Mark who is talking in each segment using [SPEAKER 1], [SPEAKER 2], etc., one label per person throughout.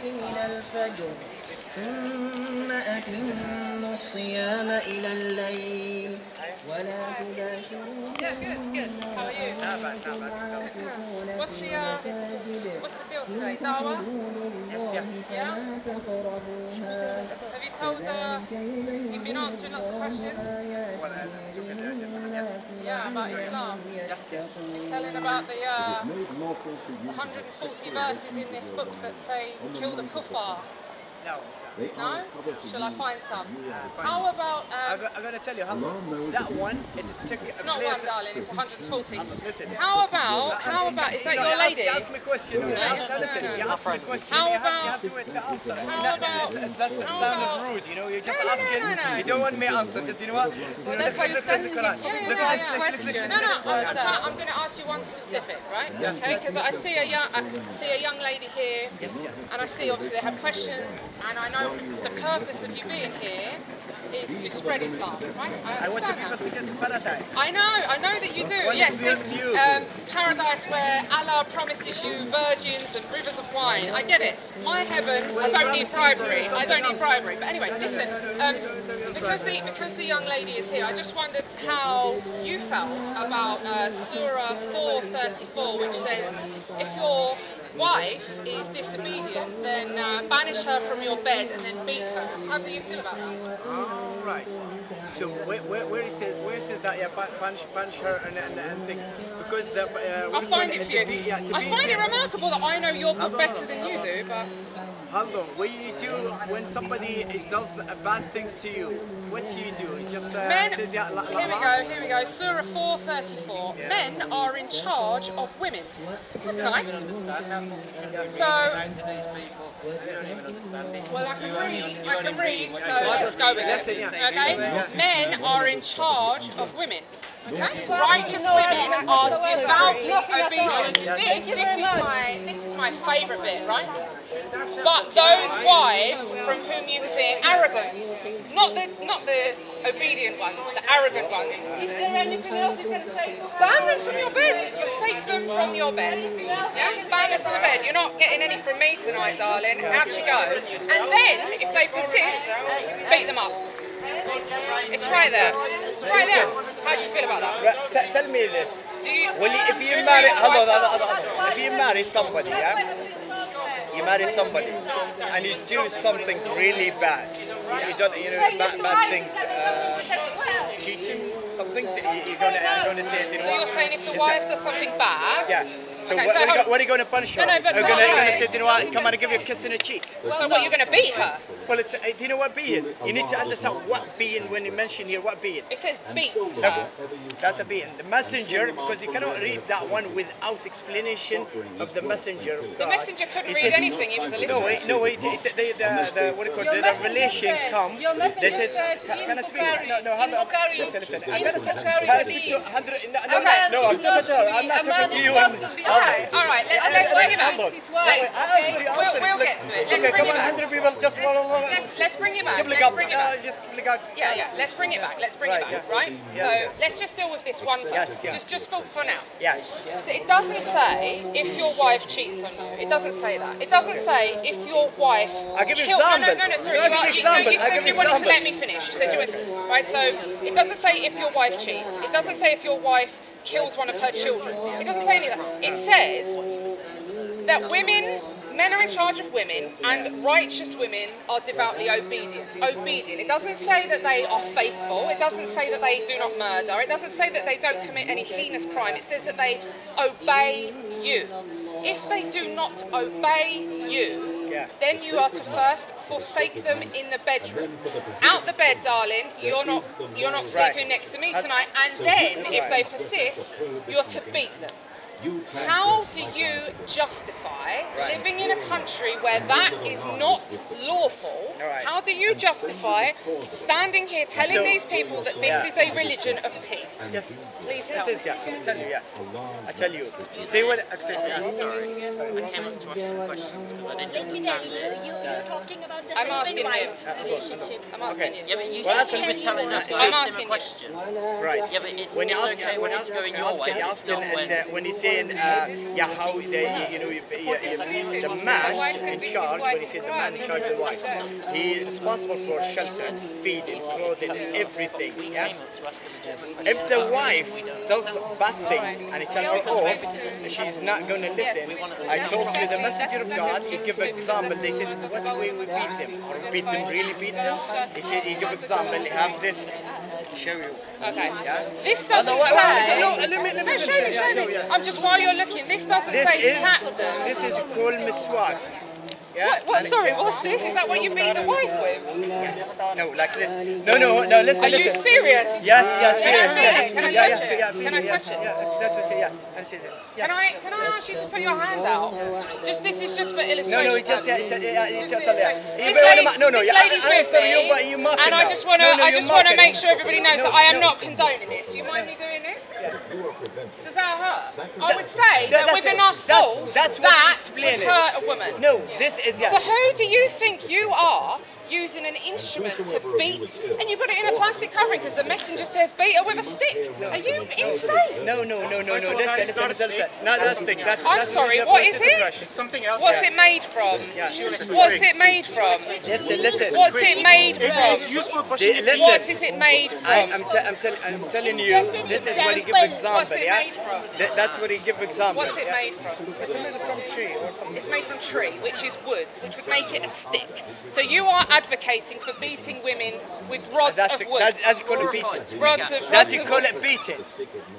[SPEAKER 1] من الفجر ثم أتموا الصيام إلى الليل ولا تباشروهن
[SPEAKER 2] What's the deal today? Dawah?
[SPEAKER 3] Yes, yeah.
[SPEAKER 2] Yeah? Have you told, you've been answering lots of questions?
[SPEAKER 3] Well, talking to the gentleman, yes.
[SPEAKER 2] Yeah, about Islam.
[SPEAKER 3] Yes, yeah.
[SPEAKER 2] Been telling about the 140 verses in this book that say kill the kuffar.
[SPEAKER 3] No.
[SPEAKER 2] No? Shall I find some? How about...
[SPEAKER 3] I'm going to tell you, that one is a ticket.
[SPEAKER 2] it's not one, darling, it's 140.
[SPEAKER 3] Listen.
[SPEAKER 2] How about, is that your lady?
[SPEAKER 3] You ask me a question. No, listen, you ask me a question,
[SPEAKER 2] How
[SPEAKER 3] you
[SPEAKER 2] about...
[SPEAKER 3] have to wait to answer.
[SPEAKER 2] How about...
[SPEAKER 3] That's the sound of rude, you know, you're just asking,
[SPEAKER 2] no.
[SPEAKER 3] you don't want me to answer, just, you know what?
[SPEAKER 2] Well, that's why you're standing here. I'm going to ask you one specific, right? Okay, because I see a young lady here, and I see obviously they have questions, and I know the purpose of you being here is to spread Islam, right?
[SPEAKER 3] I want the people to get to paradise.
[SPEAKER 2] I know that you do. Yes, this paradise where Allah promises you virgins and rivers of wine. I get it. My heaven, I don't need bribery. But anyway, listen. Because the young lady is here, I just wondered how you felt about Surah 4:34, which says, if your wife is disobedient, then banish her from your bed and then beat her. How do you feel about that?
[SPEAKER 3] All right. So where it says that banish her and things, because the
[SPEAKER 2] I'll find it for you. I find it remarkable that I know your book better than you do, but.
[SPEAKER 3] Hold on. What do you do when somebody does bad things to you? What do you do? You just says, yeah,
[SPEAKER 2] here we go. Surah 4:34. Yeah. Men are in charge of women. That's nice. So, well, I can read, so let's go with it. Okay? Men are in charge of women. Okay? Righteous women are devoutly obedient. This is my favourite bit, right? But those wives from whom you fear arrogance, not the obedient ones, the arrogant ones.
[SPEAKER 4] Is there anything else you can say to her?
[SPEAKER 2] Ban them from your bed. Forsake them from your bed. Yeah? Ban them from the bed. You're not getting any from me tonight, darling. Out you go. And then, if they persist, beat them up. It's right there. It's right there. How do you feel about that?
[SPEAKER 3] Tell me this.
[SPEAKER 2] If
[SPEAKER 3] you marry somebody, yeah? You marry somebody and you do something really bad. You done, bad things, cheating, some things. You're gonna say it.
[SPEAKER 2] So you're saying if the wife does something bad?
[SPEAKER 3] Yeah. So,
[SPEAKER 2] okay,
[SPEAKER 3] what are you going to punish her?
[SPEAKER 2] No, but
[SPEAKER 3] you're going to say, you know what, come on and give you a kiss in the cheek.
[SPEAKER 2] So what, you're going to beat her?
[SPEAKER 3] Well, do you know what being? You need to understand what being when you mention here, what being.
[SPEAKER 2] It says beat.
[SPEAKER 3] That's a being. The messenger, because you cannot read that one without explanation of the messenger of God.
[SPEAKER 2] The messenger couldn't read anything, he was a listener.
[SPEAKER 3] No, wait, he said the what do you call it, the revelation come.
[SPEAKER 4] Your messenger said,
[SPEAKER 3] can I speak? No, listen. I'm going to speak to No, I'm talking to her. I'm not talking to you.
[SPEAKER 2] All right, let's bring it back. We'll get to it.
[SPEAKER 3] Okay, come on, 100 people, just
[SPEAKER 2] let's bring it back. Yeah, let's bring it back. Right? So let's just deal with this one first. Just for now.
[SPEAKER 3] Yeah.
[SPEAKER 2] So it doesn't say if your wife cheats on you. It doesn't say that. It doesn't say if your wife.
[SPEAKER 3] I'll give you an example.
[SPEAKER 2] No, sorry. You said you wanted to let me finish. You said you wanted to. Right, so it doesn't say if your wife cheats. It doesn't say if your wife kills one of her children. It doesn't say any of that. It says that men are in charge of women, and righteous women are devoutly obedient. It doesn't say that they are faithful. It doesn't say that they do not murder. It doesn't say that they don't commit any heinous crime. It says that they obey you. If they do not obey you, then you are to first forsake them in the bedroom. Out the bed, darling. You're not sleeping next to me tonight. And then, if they persist, you're to beat them. How do you justify living in a country where that is not lawful? How do you justify standing here telling these people that this is a religion of peace?
[SPEAKER 3] Yes.
[SPEAKER 2] Please tell me.
[SPEAKER 3] I tell you. See what? Excuse me.
[SPEAKER 5] Sorry. I came up to ask some questions because I didn't understand it.
[SPEAKER 4] You're talking about the
[SPEAKER 2] I'm asking him.
[SPEAKER 4] relationship.
[SPEAKER 2] I'm asking you.
[SPEAKER 5] Yeah, but you said he was telling us to
[SPEAKER 2] I'm
[SPEAKER 5] ask him
[SPEAKER 2] asking
[SPEAKER 5] a question.
[SPEAKER 3] Right.
[SPEAKER 5] Yeah, but it's
[SPEAKER 3] When you
[SPEAKER 5] okay when it's going your way.
[SPEAKER 3] when he say explain how the man in charge, when he said the man in charge of the wife, he is responsible for shelter, feeding, clothing, everything. Yeah? If the wife does bad things and he tells her off, she's not going to listen. I told you the messenger of God, he give an example. They said, what way we beat them? Or beat them, really beat them? He said, he give example, have this, show you.
[SPEAKER 2] Okay.
[SPEAKER 3] Yeah?
[SPEAKER 2] This doesn't say...
[SPEAKER 3] Let me
[SPEAKER 2] show me. I'm just, while you're looking, this doesn't say tap them.
[SPEAKER 3] This is called miswak. Yeah?
[SPEAKER 2] Sorry, what's this? Is that what you beat the wife with?
[SPEAKER 3] Yes. No, like this. No, listen.
[SPEAKER 2] Are you serious?
[SPEAKER 3] Yes, serious.
[SPEAKER 2] Can I touch it? Can I touch it?
[SPEAKER 3] Yeah, that's what I say, yeah.
[SPEAKER 2] Can I ask you to put your hand out? This is just for illustration.
[SPEAKER 3] No, just
[SPEAKER 2] This lady's with me, and I just want to make sure everybody knows that I am not condoning this. Do you mind me doing this? Does that hurt? I would say that with enough force, that would hurt a woman.
[SPEAKER 3] No, this is...
[SPEAKER 2] So who do you think you are using an instrument to beat, and you put it in a plastic covering because the messenger says beat her with a stick? Are you insane?
[SPEAKER 3] No. Listen. No, that's stick.
[SPEAKER 2] I'm sorry, what is it?
[SPEAKER 5] It's something else.
[SPEAKER 2] What's it made from? What's it made from?
[SPEAKER 3] Listen.
[SPEAKER 2] What's it made from?
[SPEAKER 3] Listen.
[SPEAKER 2] What is it made from?
[SPEAKER 3] I'm telling you, this is what he give example,
[SPEAKER 2] What's it
[SPEAKER 3] yeah?
[SPEAKER 2] made from?
[SPEAKER 3] That's what he give example.
[SPEAKER 2] What's it made from?
[SPEAKER 3] It's made from tree or something.
[SPEAKER 2] It's made from tree, which is wood, which would make it a stick. So you are advocating for beating women with rods of wood.
[SPEAKER 3] That's you call it beating.
[SPEAKER 2] That's
[SPEAKER 3] you call it beating.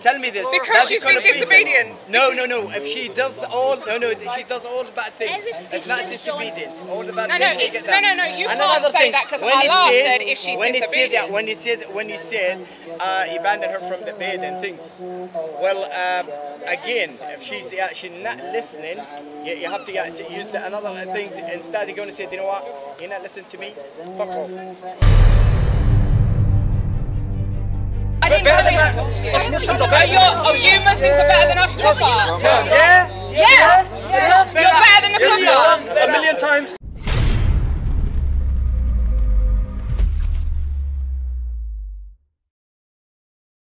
[SPEAKER 3] Tell me this.
[SPEAKER 2] Because she's been disobedient.
[SPEAKER 3] No. If she does all she does all the bad things. It's not disobedient. All the bad things.
[SPEAKER 2] No. You can't say that because Allah said if she's disobedient.
[SPEAKER 3] When you said he abandoned her from the bed and things. Well, again, if she's not listening, you have to use another things. Instead, you're going to say, you know what? You're not listening to me. Fuck off.
[SPEAKER 2] I didn't come here to talk to you. You Muslims are better than us, Kuffar.
[SPEAKER 3] Yeah.
[SPEAKER 2] You're better than the Kuffar.
[SPEAKER 6] A million times.